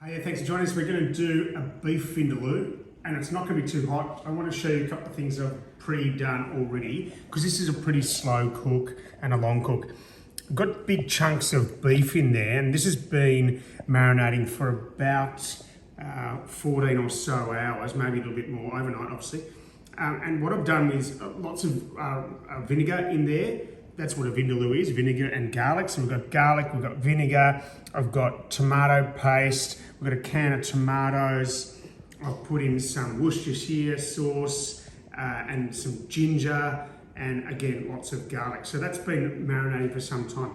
Hey, thanks for joining us. We're going to do a beef vindaloo, and it's not going to be too hot. I want to show you a couple of things I've pre-done already, because this is a pretty slow cook and a long cook. I've got big chunks of beef in there, and this has been marinating for about 14 or so hours, maybe a little bit more, overnight obviously. And what I've done is lots of vinegar in there. That's what a vindaloo is, vinegar and garlic. So we've got garlic, we've got vinegar, I've got tomato paste, we've got a can of tomatoes, I've put in some Worcestershire sauce and some ginger, and again, lots of garlic. So that's been marinating for some time.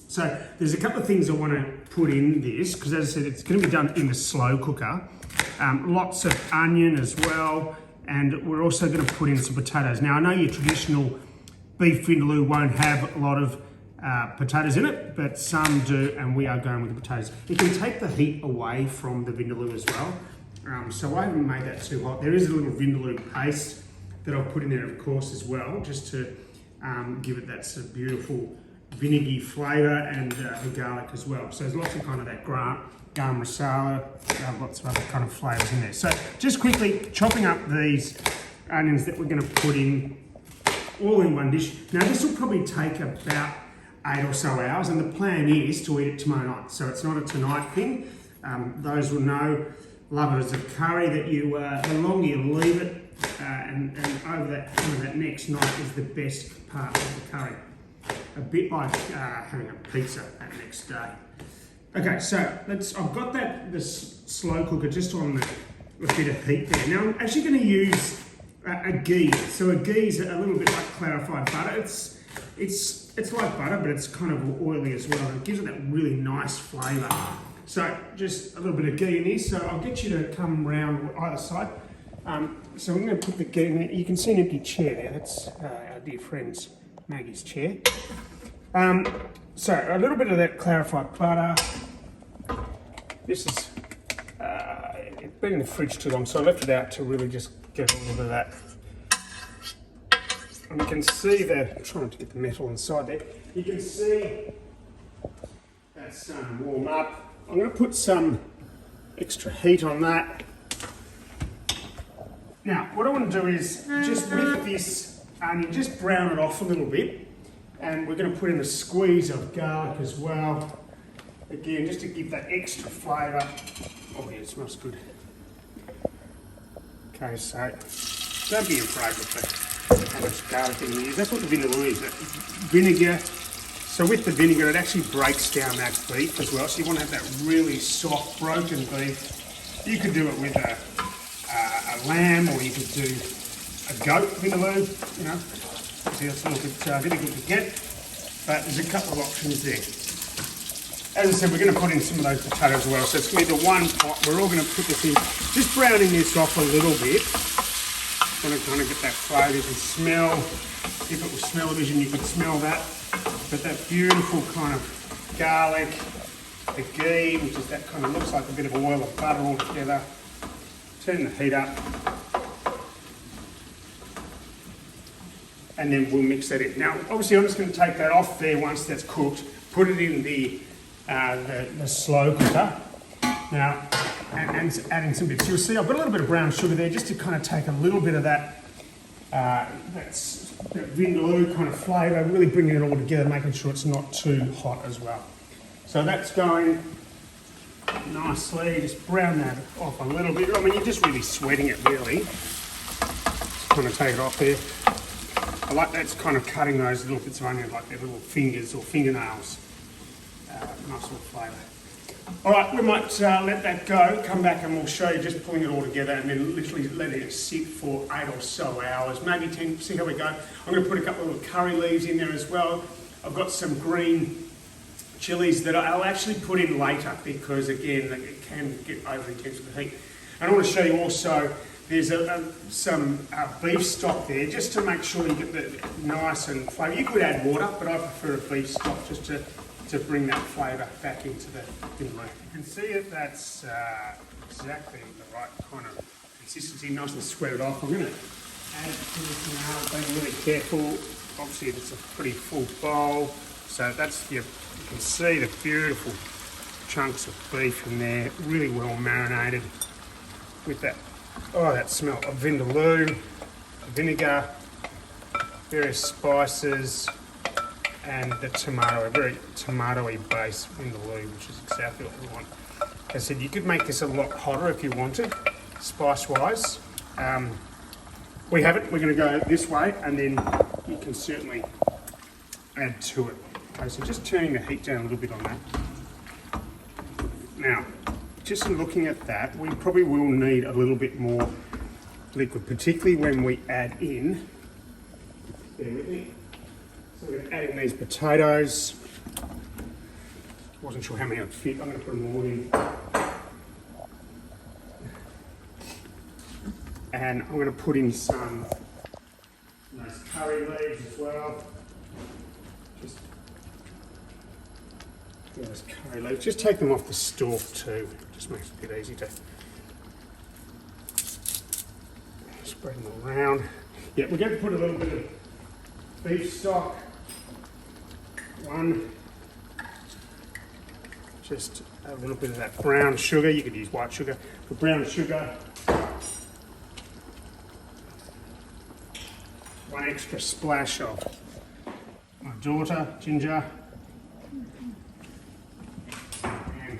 So there's a couple of things I want to put in this, because as I said, it's going to be done in the slow cooker. Lots of onion as well, and we're also going to put in some potatoes. Now I know your traditional beef vindaloo won't have a lot of potatoes in it, but some do, and we are going with the potatoes. It can take the heat away from the vindaloo as well, so I haven't made that too hot. There is a little vindaloo paste that I'll put in there, of course, as well, just to give it that sort of beautiful vinegary flavour, and the garlic as well. So there's lots of kind of that garam masala, lots of other kind of flavours in there. So just quickly chopping up these onions that we're going to put in all in one dish. Now this will probably take about 8 or so hours, and the plan is to eat it tomorrow night. So it's not a tonight thing. Those will know, lovers of curry, that you the longer you leave it and over that next night is the best part of the curry. A bit like having a pizza that next day. Okay, so I've got this slow cooker just on a bit of heat there. Now I'm actually going to use a ghee. So a ghee is a little bit like clarified butter. It's like butter, but it's kind of oily as well. It gives it that really nice flavour. So just a little bit of ghee in here. So I'll get you to come round either side. So I'm going to put the ghee in there. You can see an empty chair there. That's our dear friend's Maggie's chair. So a little bit of that clarified butter. This is it's been in the fridge too long, so I left it out to really just get a little bit of that. And you can see I'm trying to get the metal inside there. You can see that's starting to warm up. I'm going to put some extra heat on that. Now, what I want to do is just with this onion, just brown it off a little bit. And we're going to put in a squeeze of garlic as well. Again, just to give that extra flavour. Oh yeah, it smells good. Okay, so don't be afraid with how much garlic you use. That's what the vindaloo is, vinegar. So with the vinegar, it actually breaks down that beef as well. So you want to have that really soft, broken beef. You could do it with a lamb, or you could do a goat vindaloo. You know, see, that's a little bit difficult to get, but there's a couple of options there. As I said, we're going to put in some of those potatoes as well. So it's going to be the one pot. We're all going to put this in, just browning this off a little bit. Want to kind of get that flavour. You can smell, if it was smell-o-vision, you could smell that. But that beautiful kind of garlic, the ghee, which is that kind of looks like a bit of oil or butter all together. Turn the heat up. And then we'll mix that in. Now, obviously, I'm just going to take that off there once that's cooked, put it in the slow cooker. Now, and adding some bits. You'll see I've got a little bit of brown sugar there, just to kind of take a little bit of that vindaloo kind of flavour, really bringing it all together, making sure it's not too hot as well. So that's going nicely. Just brown that off a little bit. I mean, you're just really sweating it, really. Just kind of take it off there. I like that's kind of cutting those little bits of onion like their little fingers or fingernails. Nice little flavour. All right, we might let that go, come back and we'll show you just pulling it all together, and then literally letting it sit for 8 or so hours, maybe 10, see how we go. I'm going to put a couple of little curry leaves in there as well. I've got some green chilies that I'll actually put in later, because again, it can get over intense with the heat. And I want to show you also, there's some beef stock there, just to make sure you get the nice and flavour. You could add water, but I prefer a beef stock just to bring that flavour back into the vindaloo. You can see it, that's exactly the right kind of consistency, nice and sweated off. I'm going to add it to this now, being really careful. Obviously it's a pretty full bowl, so that's you can see the beautiful chunks of beef in there, really well marinated with that, oh, that smell of vindaloo, vinegar, various spices, and the tomato, a very tomatoey based vindaloo, which is exactly what we want. As I said, you could make this a lot hotter if you wanted, spice-wise. We haven't, we're going to go this way, and then you can certainly add to it. Okay, so just turning the heat down a little bit on that. Now, just looking at that, we probably will need a little bit more liquid, particularly when we add in, bear with me. So we're going to add in these potatoes. Wasn't sure how many I'd fit, I'm going to put them all in. And I'm going to put in some nice curry leaves as well. Just those curry leaves. Just take them off the stalk too. Just makes it a bit easy to spread them around. Yeah, we're going to put a little bit of beef stock. One. Just a little bit of that brown sugar. You could use white sugar. For brown sugar. One extra splash of my daughter, ginger. And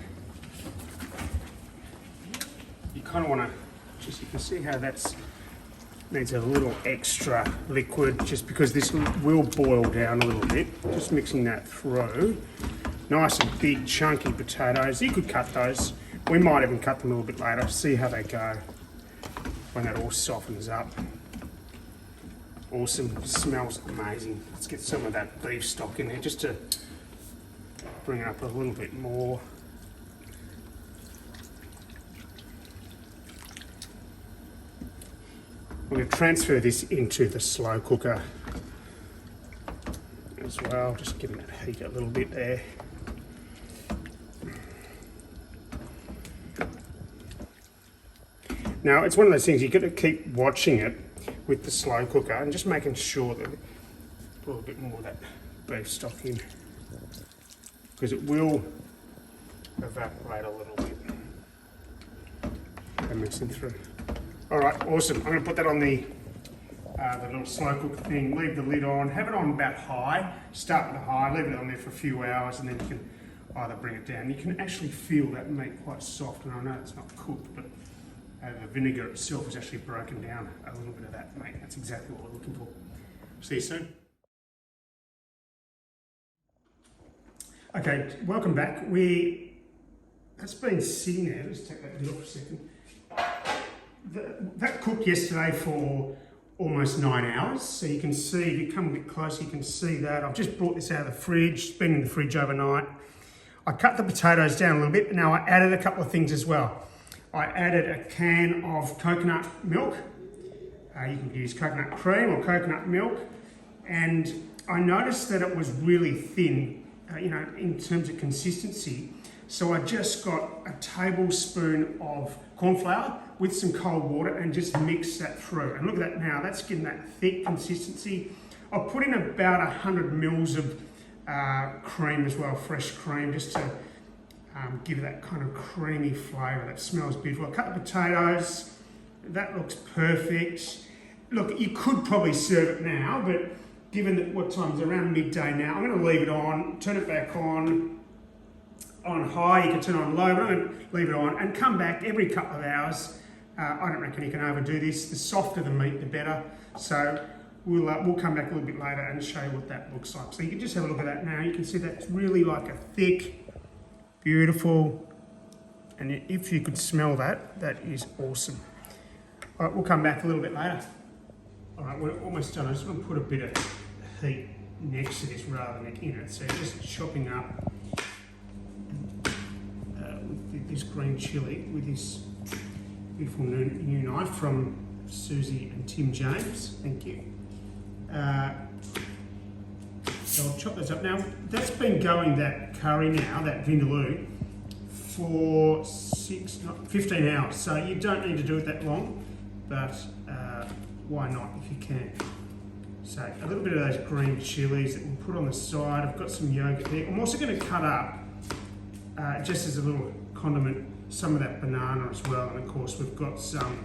you kind of want to, just you can see how that's needs a little extra liquid just because this will boil down a little bit. Just mixing that through. Nice and big chunky potatoes. You could cut those. We might even cut them a little bit later. See how they go when that all softens up. Awesome, smells amazing. Let's get some of that beef stock in there just to bring it up a little bit more. I'm going to transfer this into the slow cooker as well, just giving that heat a little bit there. Now, it's one of those things, you've got to keep watching it with the slow cooker and just making sure that put a little bit more of that beef stock in because it will evaporate a little bit and mixing through. All right, awesome. I'm going to put that on the little slow cooker thing, leave the lid on, have it on about high, start with the high, leave it on there for a few hours and then you can either bring it down. You can actually feel that meat quite soft, and I know it's not cooked, but the vinegar itself is actually broken down a little bit of that meat. That's exactly what we're looking for. See you soon. Okay, welcome back. That's been sitting there. Let's take that lid off for a second. That cooked yesterday for almost 9 hours. So you can see, if you come a bit closer, you can see that. I've just brought this out of the fridge. It's been in the fridge overnight. I cut the potatoes down a little bit. Now I added a couple of things as well. I added a can of coconut milk. You can use coconut cream or coconut milk. And I noticed that it was really thin, in terms of consistency. So I just got a tablespoon of corn flour with some cold water and just mix that through. And look at that now, that's getting that thick consistency. I'll put in about 100 mils of cream as well, fresh cream, just to give it that kind of creamy flavour. That smells beautiful. I cut the potatoes. That looks perfect. Look, you could probably serve it now, but given that what time is around midday now, I'm going to leave it on, turn it back on high. You can turn it on low, but I'm going to leave it on and come back every couple of hours. I don't reckon you can overdo this. The softer the meat, the better. So we'll come back a little bit later and show you what that looks like. So you can just have a look at that now. You can see that's really like a thick, beautiful, and if you could smell that, that is awesome. All right, we'll come back a little bit later. All right, we're almost done. I just want to put a bit of heat next to this rather than in it. So just chopping up with this green chilli with this beautiful new knife from Susie and Tim James. Thank you. So I'll chop those up. Now, that's been going, that curry now, that vindaloo, for 15 hours. So you don't need to do it that long, but why not if you can? So a little bit of those green chilies that we'll put on the side. I've got some yogurt there. I'm also going to cut up just as a little condiment, some of that banana as well. And of course we've got some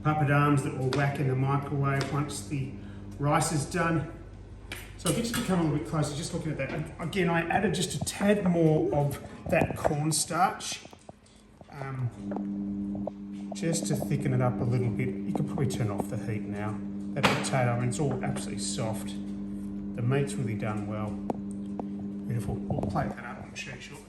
papadums that we'll whack in the microwave once the rice is done. So I'll get you to come a little bit closer, just looking at that. Again, I added just a tad more of that cornstarch, just to thicken it up a little bit. You can probably turn off the heat now. That potato, I mean, it's all absolutely soft. The meat's really done well. Beautiful. We'll plate that up and show you shortly.